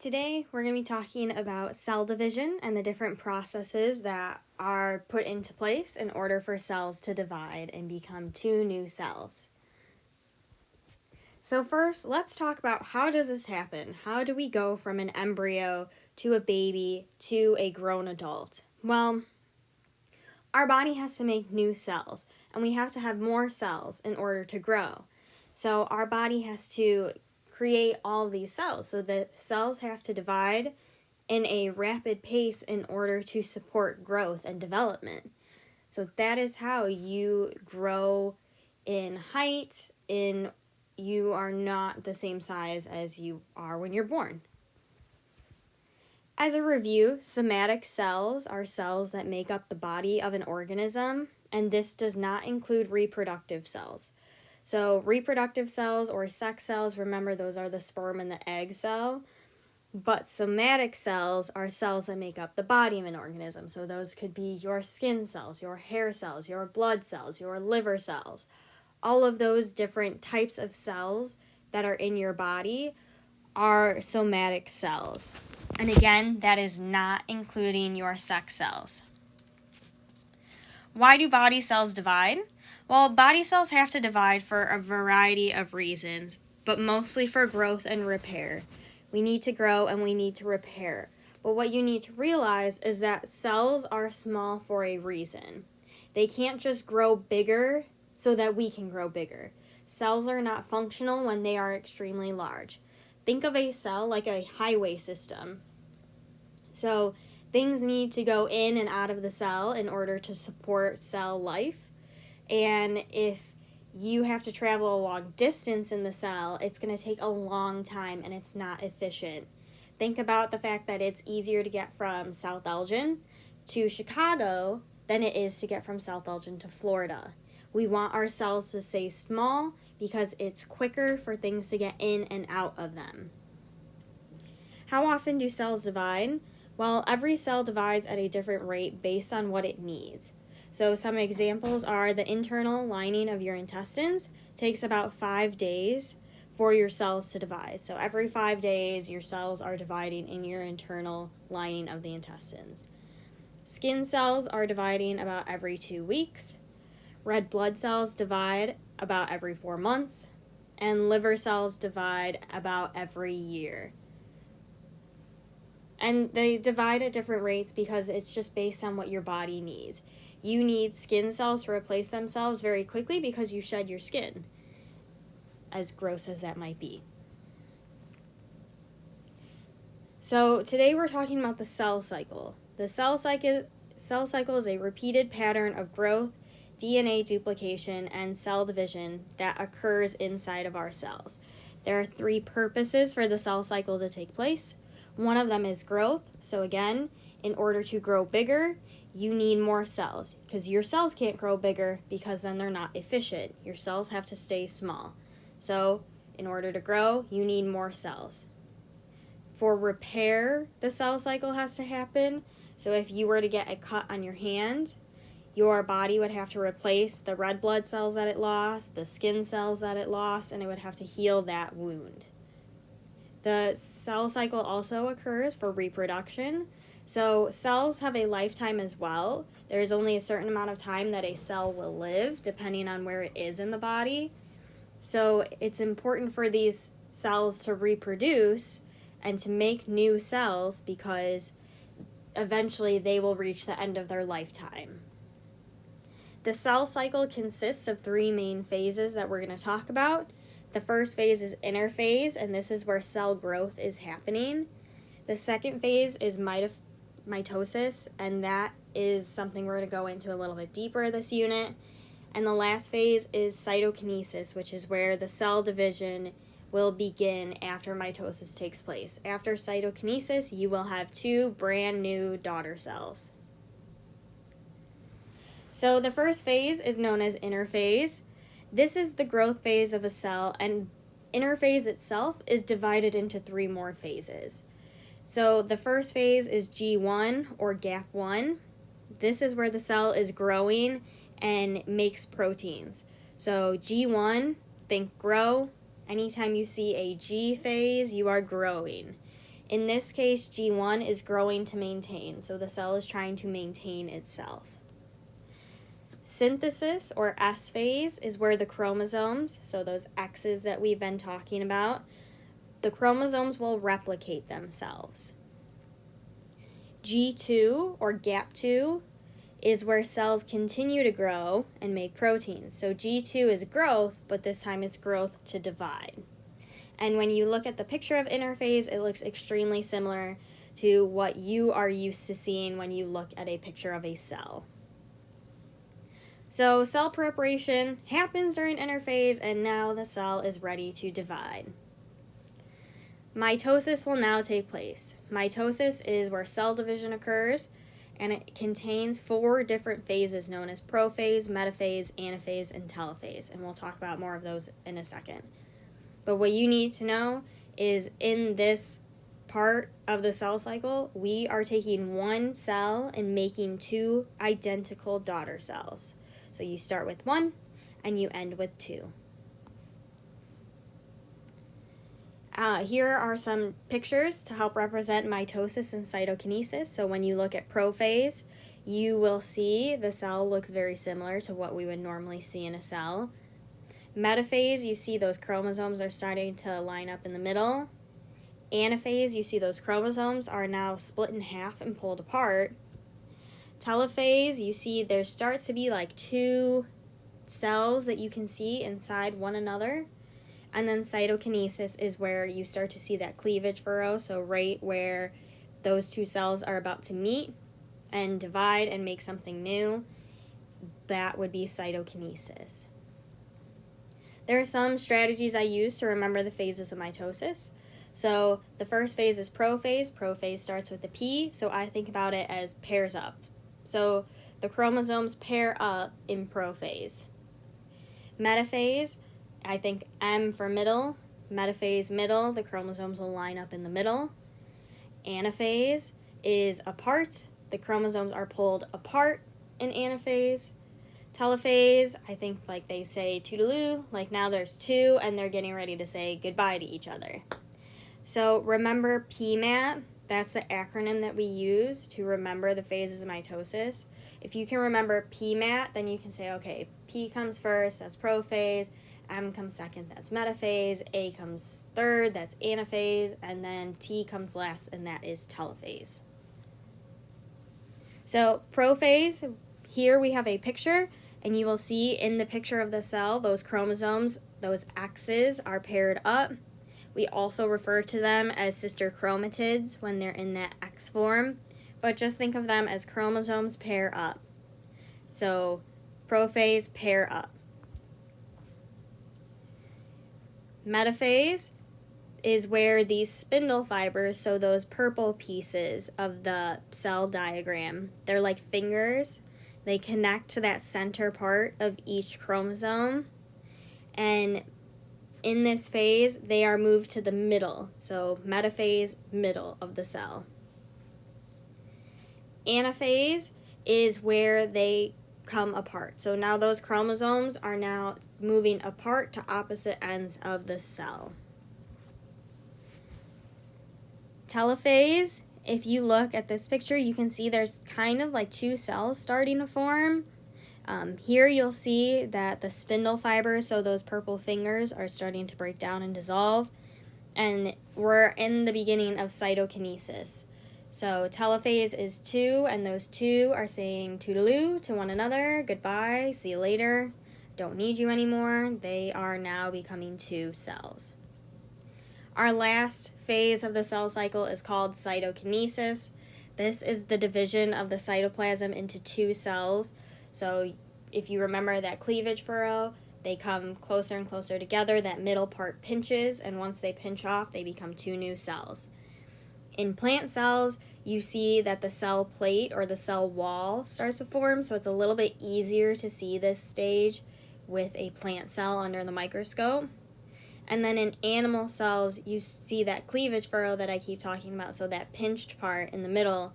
Today, we're going to be talking about cell division and the different processes that are put into place in order for cells to divide and become two new cells. So first, let's talk about how does this happen? How do we go from an embryo to a baby to a grown adult? Well, our body has to make new cells, and we have to have more cells in order to grow. So our body has to create all these cells. So the cells have to divide in a rapid pace in order to support growth and development. So that is how you grow in height. You are not the same size as you are when you're born. As a review, somatic cells are cells that make up the body of an organism, and this does not include reproductive cells. So reproductive cells or sex cells, remember those are the sperm and the egg cell, but somatic cells are cells that make up the body of an organism. So those could be your skin cells, your hair cells, your blood cells, your liver cells. All of those different types of cells that are in your body are somatic cells. And again, that is not including your sex cells. Why do body cells divide? Well, body cells have to divide for a variety of reasons, but mostly for growth and repair. We need to grow and we need to repair. But what you need to realize is that cells are small for a reason. They can't just grow bigger so that we can grow bigger. Cells are not functional when they are extremely large. Think of a cell like a highway system. So things need to go in and out of the cell in order to support cell life. And if you have to travel a long distance in the cell, it's going to take a long time and it's not efficient. Think about the fact that it's easier to get from South Elgin to Chicago than it is to get from South Elgin to Florida. We want our cells to stay small because it's quicker for things to get in and out of them. How often do cells divide? Well, every cell divides at a different rate based on what it needs. So some examples are the internal lining of your intestines takes about 5 days for your cells to divide. So every 5 days, your cells are dividing in your internal lining of the intestines. Skin cells are dividing about every 2 weeks. Red blood cells divide about every 4 months. And liver cells divide about every year. And they divide at different rates because it's just based on what your body needs. You need skin cells to replace themselves very quickly because you shed your skin, as gross as that might be. So today we're talking about the cell cycle. The cell cycle is a repeated pattern of growth, DNA duplication, and cell division that occurs inside of our cells. There are 3 purposes for the cell cycle to take place. One of them is growth. So again, in order to grow bigger, you need more cells because your cells can't grow bigger because then they're not efficient. Your cells have to stay small. So in order to grow, you need more cells. For repair, the cell cycle has to happen. So if you were to get a cut on your hand, your body would have to replace the red blood cells that it lost, the skin cells that it lost, and it would have to heal that wound. The cell cycle also occurs for reproduction. So cells have a lifetime as well. There's only a certain amount of time that a cell will live depending on where it is in the body. So it's important for these cells to reproduce and to make new cells because eventually they will reach the end of their lifetime. The cell cycle consists of 3 main phases that we're going to talk about. The first phase is interphase, and this is where cell growth is happening. The second phase is mitosis, and that is something we're going to go into a little bit deeper this unit. And the last phase is cytokinesis, which is where the cell division will begin after mitosis takes place. After cytokinesis, you will have 2 brand new daughter cells. So the first phase is known as interphase. This is the growth phase of a cell, and interphase itself is divided into 3 more phases. So the first phase is G1 or gap 1. This is where the cell is growing and makes proteins. So G1, think grow. Anytime you see a G phase, you are growing. In this case, G1 is growing to maintain, so the cell is trying to maintain itself. Synthesis, or S phase, is where the chromosomes, so those X's that we've been talking about, the chromosomes will replicate themselves. G2, or gap 2, is where cells continue to grow and make proteins. So G2 is growth, but this time it's growth to divide. And when you look at the picture of interphase, it looks extremely similar to what you are used to seeing when you look at a picture of a cell. So cell preparation happens during interphase, and now the cell is ready to divide. Mitosis will now take place. Mitosis is where cell division occurs, and it contains 4 different phases known as prophase, metaphase, anaphase, and telophase, and we'll talk about more of those in a second. But what you need to know is in this part of the cell cycle, we are taking one cell and making 2 identical daughter cells. So you start with 1 and you end with 2. Here are some pictures to help represent mitosis and cytokinesis. So when you look at prophase, you will see the cell looks very similar to what we would normally see in a cell. Metaphase, you see those chromosomes are starting to line up in the middle. Anaphase, you see those chromosomes are now split in half and pulled apart. Telophase, you see there starts to be like 2 cells that you can see inside one another. And then cytokinesis is where you start to see that cleavage furrow, so right where those 2 cells are about to meet and divide and make something new, that would be cytokinesis. There are some strategies I use to remember the phases of mitosis. So the first phase is prophase. Prophase starts with a P, so I think about it as pairs up. So the chromosomes pair up in prophase. Metaphase, I think M for middle. Metaphase, middle, the chromosomes will line up in the middle. Anaphase is apart. The chromosomes are pulled apart in anaphase. Telophase, I think like they say toodaloo, like now there's 2 and they're getting ready to say goodbye to each other. So remember PMAT, that's the acronym that we use to remember the phases of mitosis. If you can remember PMAT, then you can say, okay, P comes first, that's prophase, M comes second, that's metaphase, A comes third, that's anaphase, and then T comes last, and that is telophase. So prophase, here we have a picture, and you will see in the picture of the cell, those chromosomes, those X's are paired up. We also refer to them as sister chromatids when they're in that X form, but just think of them as chromosomes pair up. So prophase, pair up. Metaphase is where these spindle fibers, so those purple pieces of the cell diagram, they're like fingers. They connect to that center part of each chromosome, and in this phase, they are moved to the middle, so metaphase, middle of the cell. Anaphase is where they come apart. So now those chromosomes are now moving apart to opposite ends of the cell. Telophase, if you look at this picture, you can see there's kind of like 2 cells starting to form. Here you'll see that the spindle fibers, so those purple fingers, are starting to break down and dissolve. And we're in the beginning of cytokinesis. So telophase is 2, and those 2 are saying toodaloo to one another, goodbye, see you later, don't need you anymore. They are now becoming 2 cells. Our last phase of the cell cycle is called cytokinesis. This is the division of the cytoplasm into 2 cells. So if you remember that cleavage furrow, they come closer and closer together. That middle part pinches, and once they pinch off, they become 2 new cells. In plant cells, you see that the cell plate or the cell wall starts to form, so it's a little bit easier to see this stage with a plant cell under the microscope. And then in animal cells, you see that cleavage furrow that I keep talking about, so that pinched part in the middle,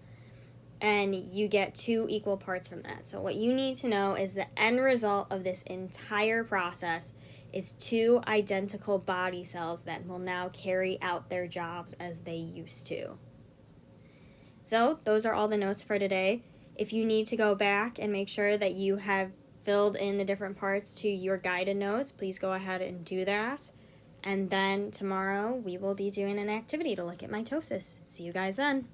and you get 2 equal parts from that. So what you need to know is the end result of this entire process is two identical body cells that will now carry out their jobs as they used to. So those are all the notes for today. If you need to go back and make sure that you have filled in the different parts to your guided notes, please go ahead and do that. And then tomorrow we will be doing an activity to look at mitosis. See you guys then.